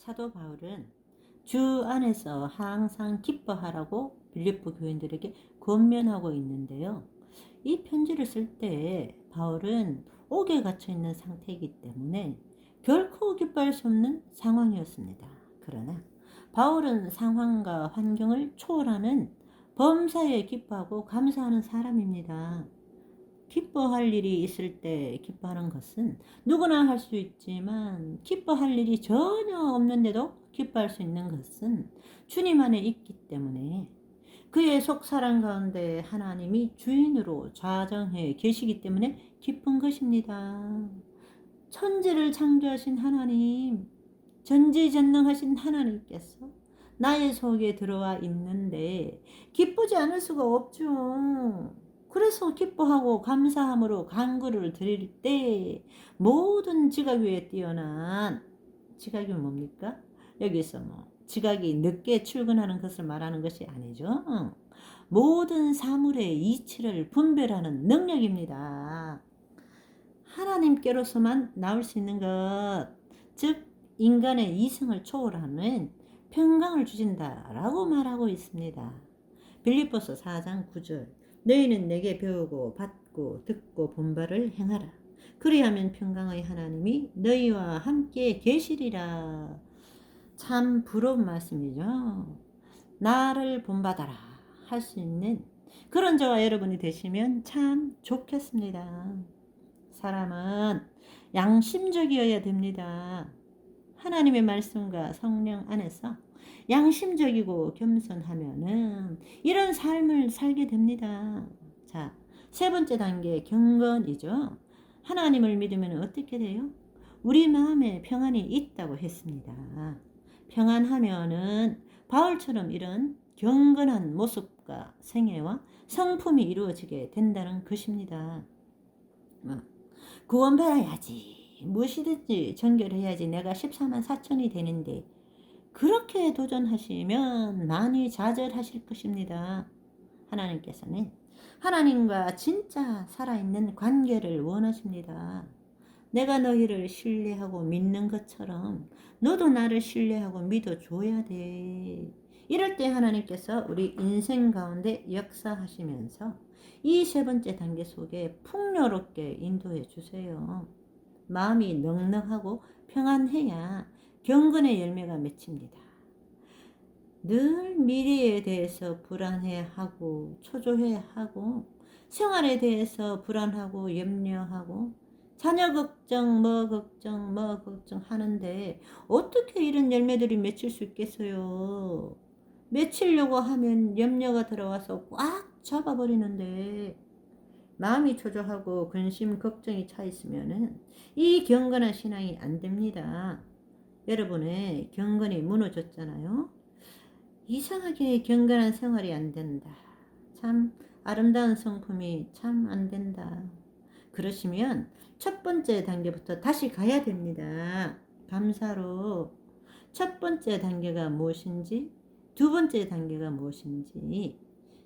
사도 바울은 주 안에서 항상 기뻐하라고 빌립보 교인들에게 권면하고 있는데요. 이 편지를 쓸 때 바울은 옥에 갇혀 있는 상태이기 때문에 결코 기뻐할 수 없는 상황이었습니다. 그러나 바울은 상황과 환경을 초월하는 범사에 기뻐하고 감사하는 사람입니다. 기뻐할 일이 있을 때 기뻐하는 것은 누구나 할 수 있지만, 기뻐할 일이 전혀 없는데도 기뻐할 수 있는 것은 주님 안에 있기 때문에, 그의 속사람 가운데 하나님이 주인으로 좌정해 계시기 때문에 기쁜 것입니다. 천지를 창조하신 하나님, 전지전능하신 하나님께서 나의 속에 들어와 있는데 기쁘지 않을 수가 없죠. 그래서 기뻐하고 감사함으로 간구를 드릴 때, 모든 지각 위에 뛰어난, 지각이 뭡니까? 여기서 지각이 늦게 출근하는 것을 말하는 것이 아니죠. 모든 사물의 이치를 분별하는 능력입니다. 하나님께로서만 나올 수 있는 것, 즉 인간의 이성을 초월하는 평강을 주신다라고 말하고 있습니다. 빌립보서 4장 9절, 너희는 내게 배우고 받고 듣고 본 바를 행하라. 그리하면 평강의 하나님이 너희와 함께 계시리라. 참 부러운 말씀이죠. 나를 본받아라 할 수 있는 그런 저와 여러분이 되시면 참 좋겠습니다. 사람은 양심적이어야 됩니다. 하나님의 말씀과 성령 안에서 양심적이고 겸손하면은 이런 삶을 살게 됩니다. 자, 세 번째 단계 경건이죠. 하나님을 믿으면 어떻게 돼요? 우리 마음에 평안이 있다고 했습니다. 평안하면은 바울처럼 이런 경건한 모습과 생애와 성품이 이루어지게 된다는 것입니다. 구원받아야지, 무엇이든지 정결해야지, 내가 14만 4천이 되는데, 그렇게 도전하시면 많이 좌절하실 것입니다. 하나님께서는 하나님과 진짜 살아있는 관계를 원하십니다. 내가 너희를 신뢰하고 믿는 것처럼 너도 나를 신뢰하고 믿어줘야 돼. 이럴 때 하나님께서 우리 인생 가운데 역사하시면서 이 세 번째 단계 속에 풍요롭게 인도해 주세요. 마음이 넉넉하고 평안해야 경건의 열매가 맺힙니다. 늘 미래에 대해서 불안해하고 초조해하고, 생활에 대해서 불안하고 염려하고, 자녀 걱정 뭐 걱정 하는데 어떻게 이런 열매들이 맺힐 수 있겠어요? 맺히려고 하면 염려가 들어와서 꽉 잡아버리는데, 마음이 초조하고 근심 걱정이 차 있으면은 이 경건한 신앙이 안 됩니다. 여러분의 경건이 무너졌잖아요. 이상하게 경건한 생활이 안 된다. 참 아름다운 성품이 참 안 된다. 그러시면 첫 번째 단계부터 다시 가야 됩니다. 감사로 첫 번째 단계가 무엇인지, 두 번째 단계가 무엇인지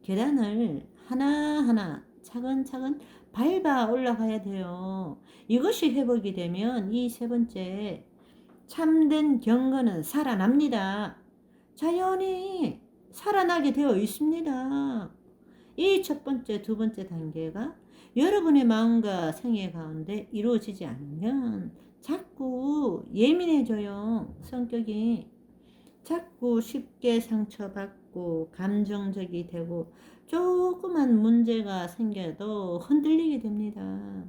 계단을 하나하나 차근차근 밟아 올라가야 돼요. 이것이 회복이 되면 이 세 번째 참된 경건은 살아납니다. 자연히 살아나게 되어 있습니다. 이 첫 번째, 두 번째 단계가 여러분의 마음과 생애 가운데 이루어지지 않으면 자꾸 예민해져요. 성격이 자꾸 쉽게 상처받고 감정적이 되고, 조그만 문제가 생겨도 흔들리게 됩니다.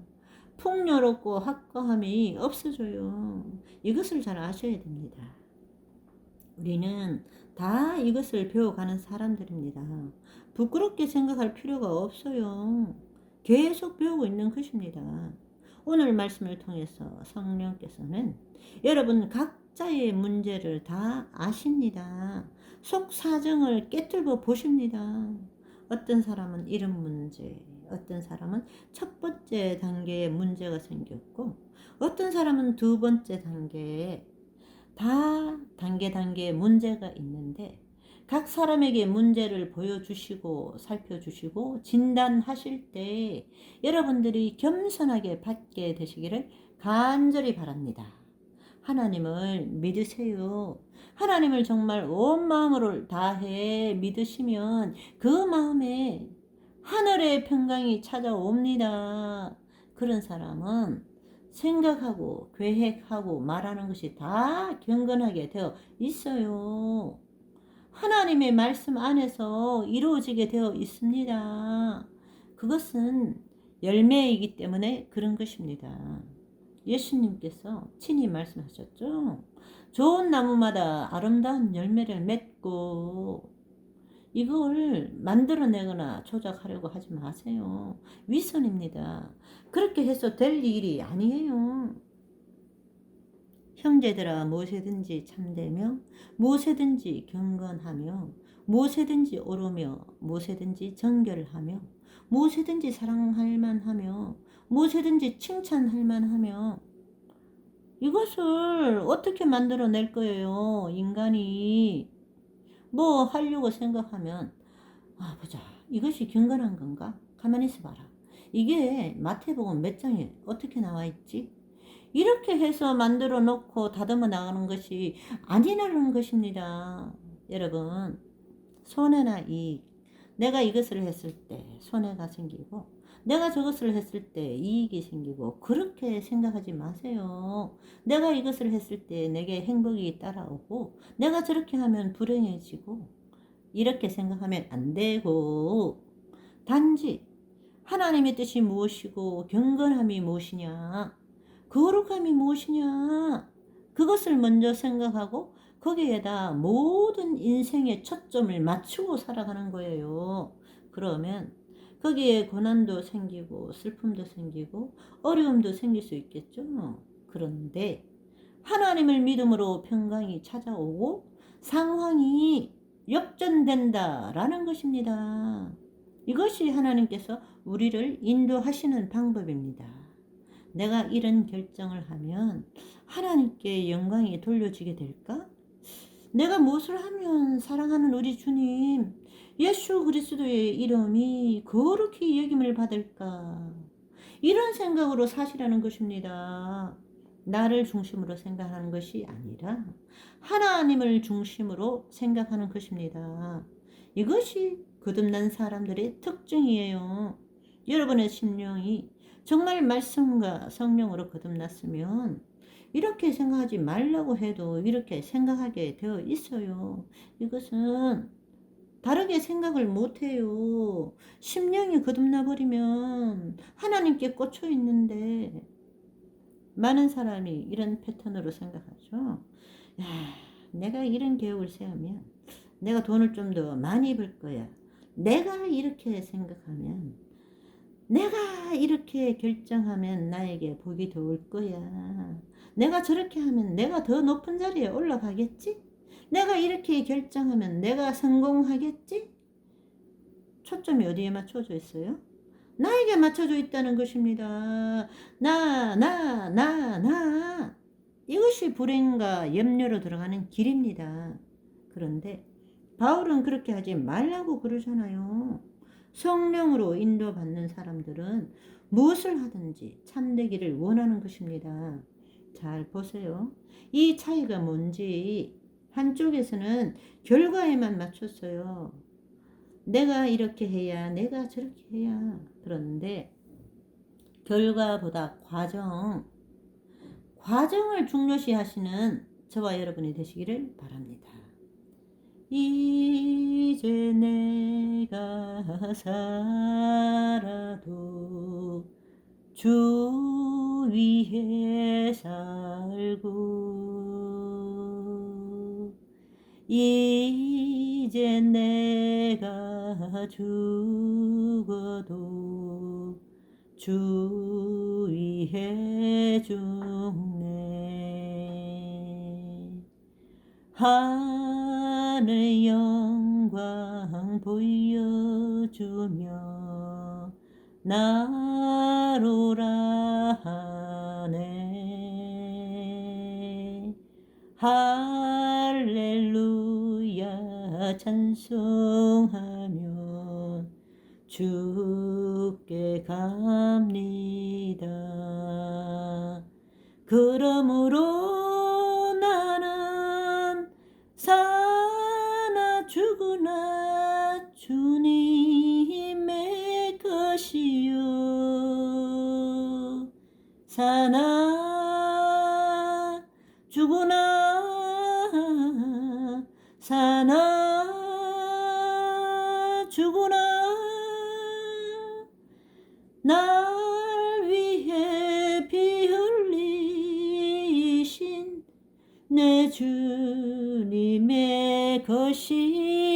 풍요롭고 확고함이 없어져요. 이것을 잘 아셔야 됩니다. 우리는 다 이것을 배워가는 사람들입니다. 부끄럽게 생각할 필요가 없어요. 계속 배우고 있는 것입니다. 오늘 말씀을 통해서 성령께서는 여러분 각자의 문제를 다 아십니다. 속 사정을 깨뚫고 보십니다. 어떤 사람은 이런 문제, 어떤 사람은 첫 번째 단계에 문제가 생겼고, 어떤 사람은 두 번째 단계에, 다 단계에 문제가 있는데, 각 사람에게 문제를 보여주시고 살펴주시고 진단하실 때 여러분들이 겸손하게 받게 되시기를 간절히 바랍니다. 하나님을 믿으세요. 하나님을 정말 온 마음으로 다해 믿으시면 그 마음에 하늘의 평강이 찾아옵니다. 그런 사람은 생각하고 계획하고 말하는 것이 다 경건하게 되어 있어요. 하나님의 말씀 안에서 이루어지게 되어 있습니다. 그것은 열매이기 때문에 그런 것입니다. 예수님께서 친히 말씀하셨죠. 좋은 나무마다 아름다운 열매를 맺고, 이걸 만들어내거나 조작하려고 하지 마세요. 위선입니다. 그렇게 해서 될 일이 아니에요. 형제들아, 무엇이든지 참되며 무엇이든지 경건하며 무엇이든지 옳으며 무엇이든지 정결하며 무엇이든지 사랑할 만하며 무엇이든지 칭찬할 만하며, 이것을 어떻게 만들어낼 거예요? 인간이 뭐 하려고 생각하면, 보자, 이것이 경건한 건가? 가만히 있어봐라. 이게 마태복음 몇 장에 어떻게 나와 있지? 이렇게 해서 만들어 놓고 다듬어 나가는 것이 아니라는 것입니다. 여러분, 손해나 이익, 내가 이것을 했을 때 손해가 생기고 내가 저것을 했을 때 이익이 생기고 그렇게 생각하지 마세요. 내가 이것을 했을 때 내게 행복이 따라오고 내가 저렇게 하면 불행해지고, 이렇게 생각하면 안 되고, 단지 하나님의 뜻이 무엇이고 경건함이 무엇이냐, 거룩함이 무엇이냐, 그것을 먼저 생각하고 거기에다 모든 인생의 초점을 맞추고 살아가는 거예요. 그러면 거기에 고난도 생기고 슬픔도 생기고 어려움도 생길 수 있겠죠. 그런데 하나님을 믿음으로 평강이 찾아오고 상황이 역전된다라는 것입니다. 이것이 하나님께서 우리를 인도하시는 방법입니다. 내가 이런 결정을 하면 하나님께 영광이 돌려지게 될까? 내가 무엇을 하면 사랑하는 우리 주님 예수 그리스도의 이름이 거룩히 여김을 받을까? 이런 생각으로 사시라는 것입니다. 나를 중심으로 생각하는 것이 아니라 하나님을 중심으로 생각하는 것입니다. 이것이 거듭난 사람들의 특징이에요. 여러분의 심령이 정말 말씀과 성령으로 거듭났으면 이렇게 생각하지 말라고 해도 이렇게 생각하게 되어 있어요. 이것은 다르게 생각을 못해요. 심령이 거듭나 버리면 하나님께 꽂혀 있는데, 많은 사람이 이런 패턴으로 생각하죠. 야, 내가 이런 계획을 세우면 내가 돈을 좀 더 많이 벌 거야. 내가 이렇게 생각하면, 내가 이렇게 결정하면 나에게 복이 더 올 거야. 내가 저렇게 하면 내가 더 높은 자리에 올라가겠지? 내가 이렇게 결정하면 내가 성공하겠지? 초점이 어디에 맞춰져 있어요? 나에게 맞춰져 있다는 것입니다. 나. 이것이 불행과 염려로 들어가는 길입니다. 그런데 바울은 그렇게 하지 말라고 그러잖아요. 성령으로 인도받는 사람들은 무엇을 하든지 참되기를 원하는 것입니다. 잘 보세요. 이 차이가 뭔지, 한쪽에서는 결과에만 맞췄어요. 내가 이렇게 해야, 내가 저렇게 해야. 그런데 결과보다 과정을 중요시 하시는 저와 여러분이 되시기를 바랍니다. 이제 내가 살아도 주 위에 살고, 이제 내가 죽어도 주 위에 죽네. 하늘 영광 보여주며 나로라 하네. 할렐루야 찬송하며 주께 갑니다. 그러므로 사나 죽으나 사나 죽으나 날 위해 피 흘리신 내 주님의 것이